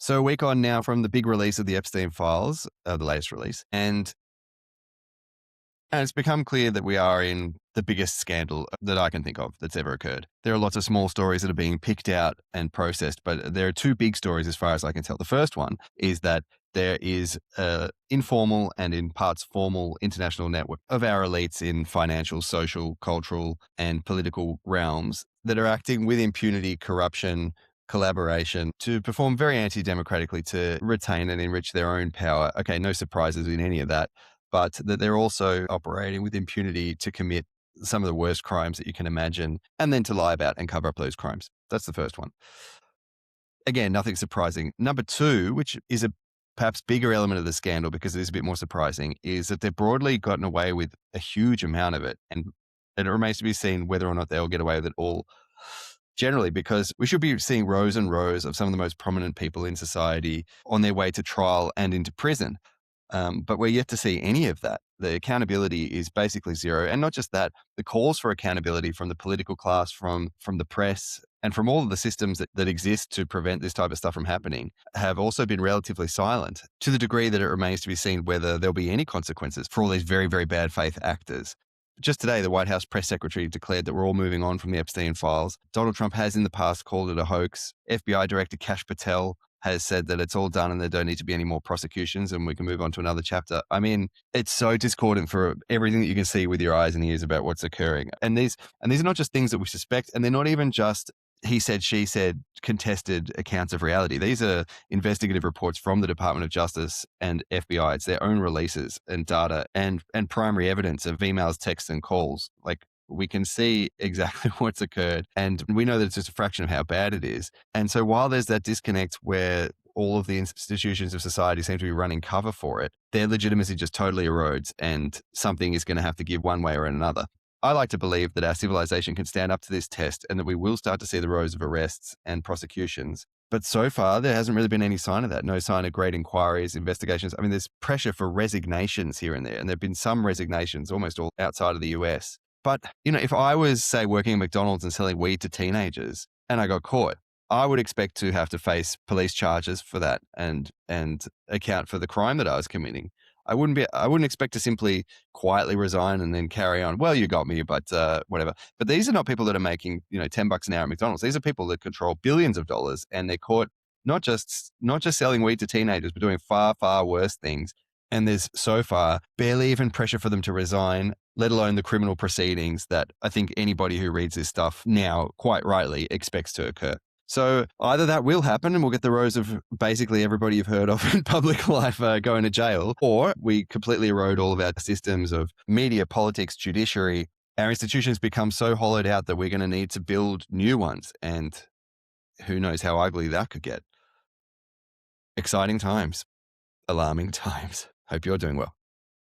So a week on now from the big release of the Epstein files, the latest release, and it's become clear that we are in the biggest scandal that I can think of that's ever occurred. There are lots of small stories that are being picked out and processed, but there are two big stories as far as I can tell. The first one is that there is an informal and in parts formal international network of our elites in financial, social, cultural, and political realms that are acting with impunity, corruption, collaboration to perform very anti-democratically to retain and enrich their own power. Okay, no surprises in any of that, but that they're also operating with impunity to commit some of the worst crimes that you can imagine and then to lie about and cover up those crimes. That's the first one. Again, nothing surprising. Number two, which is a perhaps bigger element of the scandal because it is a bit more surprising, is that they've broadly gotten away with a huge amount of it. And it remains to be seen whether or not they'll get away with it all generally, because we should be seeing rows and rows of some of the most prominent people in society on their way to trial and into prison. But we're yet to see any of that. The accountability is basically zero. And not just that, the calls for accountability from the political class, from the press, and from all of the systems that exist to prevent this type of stuff from happening have also been relatively silent, to the degree that it remains to be seen whether there'll be any consequences for all these very, very bad faith actors. Just today, the White House press secretary declared that we're all moving on from the Epstein files. Donald Trump has in the past called it a hoax. FBI Director Kash Patel has said that it's all done and there don't need to be any more prosecutions and we can move on to another chapter. I mean, it's so discordant for everything that you can see with your eyes and ears about what's occurring. And these are not just things that we suspect, and they're not even just he said, she said, contested accounts of reality. These are investigative reports from the Department of Justice and FBI. It's their own releases and data and primary evidence of emails, texts, and calls. Like, we can see exactly what's occurred, and we know that it's just a fraction of how bad it is. And so while there's that disconnect where all of the institutions of society seem to be running cover for it, their legitimacy just totally erodes, and something is going to have to give one way or another. I like to believe that our civilization can stand up to this test and that we will start to see the rows of arrests and prosecutions. But so far, there hasn't really been any sign of that. No sign of great inquiries, investigations. I mean, there's pressure for resignations here and there, and there have been some resignations, almost all outside of the US. But, if I was, say, working at McDonald's and selling weed to teenagers and I got caught, I would expect to have to face police charges for that and account for the crime that I was committing. I wouldn't expect to simply quietly resign and then carry on. Well, you got me, but whatever. But these are not people that are making, $10 an hour at McDonald's. These are people that control billions of dollars, and they're caught not just selling weed to teenagers, but doing far, far worse things. And there's so far barely even pressure for them to resign, let alone the criminal proceedings that I think anybody who reads this stuff now, quite rightly, expects to occur. So either that will happen and we'll get the rows of basically everybody you've heard of in public life going to jail, or we completely erode all of our systems of media, politics, judiciary. Our institutions become so hollowed out that we're going to need to build new ones. And who knows how ugly that could get. Exciting times. Alarming times. Hope you're doing well.